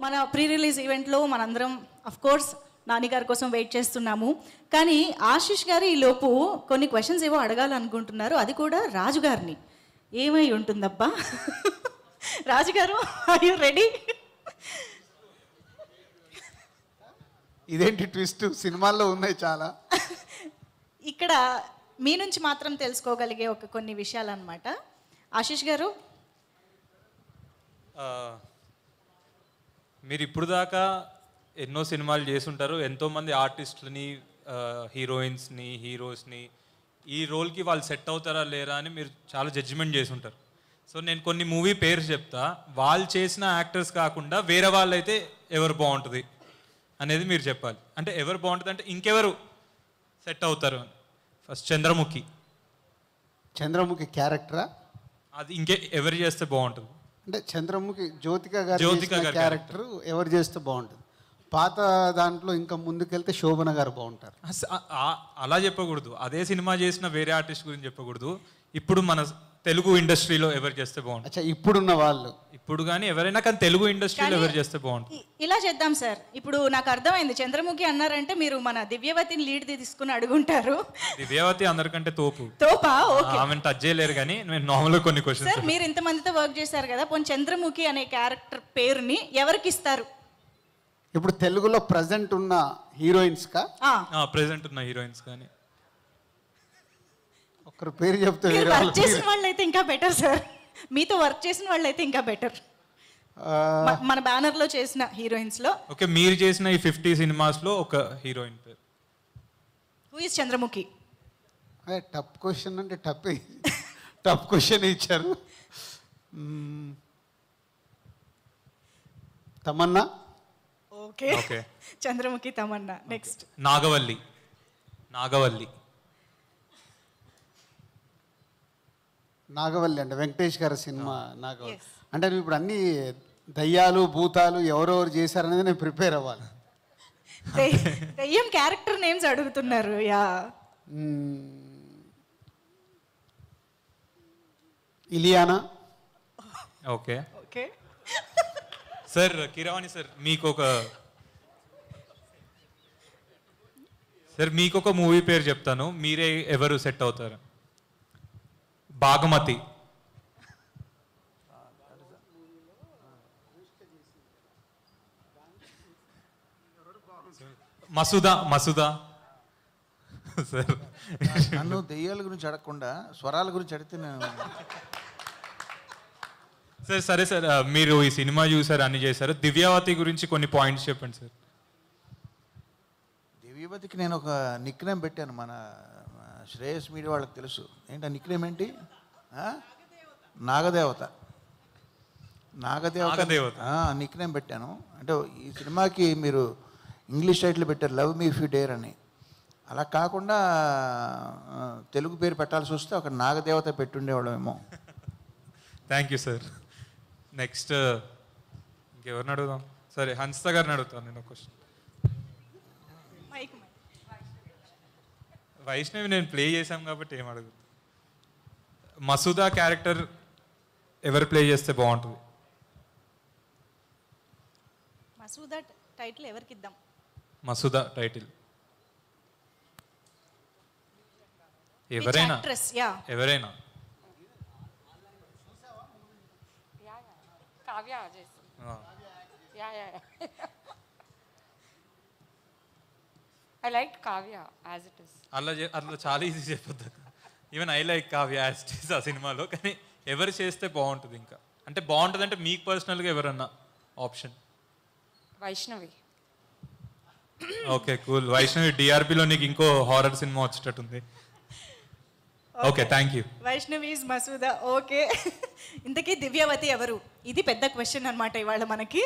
మన pre release ఈవెంట్లో మనందరం అఫ్ కోర్స్ నాని గారి కోసం వెయిట్ చేస్తున్నాము. కానీ ఆశీష్ గారు ఈ లోపు కొన్ని క్వశ్చన్స్ ఏవో అడగాలనుకుంటున్నారు, అది కూడా రాజు గారిని. ఏమై ఉంటుందబ్బా? రాజు గారు, ఆర్ యు రెడీ? ఇదేంటి ట్విస్ట్? సినిమాల్లో ఉన్నాయి చాలా. ఇక్కడ మీ నుంచి మాత్రం తెలుసుకోగలిగే కొన్ని విషయాలు అన్నమాట. ఆశీష్ గారు, మీరు ఇప్పుడు దాకా ఎన్నో సినిమాలు చేసుంటారు, ఎంతోమంది ఆర్టిస్టులని, హీరోయిన్స్ని, హీరోస్ని ఈ రోల్కి వాళ్ళు సెట్ అవుతారా లేరా అని మీరు చాలా జడ్జిమెంట్ చేసి ఉంటారు. సో నేను కొన్ని మూవీ పేర్స్ చెప్తా, వాళ్ళు చేసిన యాక్టర్స్ కాకుండా వేరే వాళ్ళు అయితే ఎవరు బాగుంటుంది అనేది మీరు చెప్పాలి. అంటే ఎవరు బాగుంటుంది అంటే ఇంకెవరు సెట్ అవుతారు అని. ఫస్ట్ చంద్రముఖి. చంద్రముఖి క్యారెక్టరా? అది ఇంకే ఎవరు చేస్తే బాగుంటుంది అంటే చంద్రముఖి జ్యోతిక గారి క్యారెక్టర్ ఎవరు చేస్తే బాగుంటుంది? పాత దాంట్లో ఇంకా ముందుకెళ్తే శోభన గారు బాగుంటారు. అలా చెప్పకూడదు, అదే సినిమా చేసిన వేరే ఆర్టిస్ట్ గురించి చెప్పకూడదు. ఇప్పుడు మన తెలుగు ఇండస్ట్రీలో ఎవరు చేస్తే బాగుంటుంది? అచ్చా, ఇప్పుడున్న వాళ్ళు ఇప్పుడు కానీ ఎవరైనా కానీ తెలుగు ఇండస్ట్రీలో ఎవరు చేస్తే బాగుంటుంది? ఇలా చేద్దాం సార్. ఇప్పుడు నాకు అర్థమైంది, చంద్రముఖి అన్నారంటే మీరు మన దివ్యవతిని లీడ్ తీసుకుని అడుగుంటారు. దివ్యవతి అందరికంటే తోపా? ఓకే, ఆమె టచ్ చేయలేరు. కానీ నేను నార్మల్గా కొన్ని క్వశ్చన్స్ సార్, మీరు ఇంతమందితో వర్క్ చేశారు కదా, పోనీ చంద్రముఖి అనే క్యారెక్టర్ పేరుని ఎవరికి ఇస్తారు? ఇప్పుడు తెలుగులో ప్రజెంట్ ఉన్న హీరోయిన్స్ కా? ప్రెసెంట్ ఉన్న హీరోయిన్స్ కానీ ఒకరు పేరు చెప్తే వర్క్ చేసిన వాళ్ళు అయితే ఇంకా బెటర్ సార్. మీతో వర్క్ చేసిన వాళ్ళు అయితే ఇంకా బెటర్. మన బ్యానర్ లో చేసిన హీరోయిన్స్ లో. ఓకే, మీరు చేసిన ఈ 50 సినిమాస్ లో ఒక హీరోయిన్ పేరు. Who is Chandramukhi? Tough question అంటే టఫ్ క్వశ్చన్ ఇచ్చారు. తమన్నా. ఓకే, చంద్రముఖి, తమన్నా. నెక్స్ట్ నాగవల్లి. నాగవల్లి అంటే వెంకటేష్ గారి సినిమా నాగవల్లి. అంటే నువ్వు ఇప్పుడు అన్ని దయ్యాలు భూతాలు ఎవరెవరు చేశారనేది నేను ప్రిపేర్ అవ్వాలి. దయ్యం క్యారెక్టర్ నేమ్స్ అడుగుతున్నారు. Yeah, Ileana. Okay okay sir. Keeravani sir, మీకు ఒక మూవీ పేరు చెప్తాను, మీరే ఎవరు సెట్ అవుతారు? బాగమతి. మసూదా సార్. నన్ను దెయ్యాల గురించి అడగకుండా స్వరాల గురించి అడిగితే నేను సార్. సరే సార్, మీరు ఈ సినిమా చూసారు, అన్ని చేశారు. దివ్యావతి గురించి కొన్ని పాయింట్స్ చెప్పండి సార్. దివ్యవతికి నేను ఒక నిక్ నేమ్ పెట్టాను, మన శ్రేయస్ మీడియా వాళ్ళకి తెలుసు. ఏంటి ఆ నిక్ నేమ్ ఏంటి? నాగదేవత. నిక్ నేమ్ పెట్టాను. అంటే ఈ సినిమాకి మీరు ఇంగ్లీష్ టైటిల్ పెట్టారు, love me if you dare అని. అలా కాకుండా తెలుగు పేరు పెట్టాల్సి వస్తే ఒక నాగదేవత పెట్టుండేవాళ్ళమేమో. Thank you sir. నెక్స్ట్ ఇంకెవరిని అడుగుదాం? సరే, హన్సిత గారిని అడుగుతాను నేను ఒక క్వశ్చన్. వైష్ణవి నేను ప్లే చేశాం కాబట్టి ఏం అడుగుతా. మసూదా క్యారెక్టర్ ఎవరు ప్లే చేస్తే బాగుంటుంది? మసూదా టైటిల్ ఎవరికి ఇద్దాం? మసూదా టైటిల్ ఎవరైనా. I liked Kavya as it is. అట్లా చాలా ఈజీ చెప్పొద్దు. Even I like Kavya as it is ఆ సినిమాలో. కానీ ఎవరు చేస్తే బాగుంటుంది? ఇంకా అంటే బాగుంటుంది అంటే మీకు పర్సనల్గా ఎవరన్నా option? Vaishnavi. Okay, cool. Vaishnavi డిఆర్పిలో నీకు ఇంకో హారర్ సినిమా వచ్చేటట్టుంది. Okay, thank you. Vaishnavi is Masooda. Okay, ఇంతకీ దివ్యవతి ఎవరు? ఇది పెద్ద క్వశ్చన్ అన్నమాట ఇవాళ మనకి.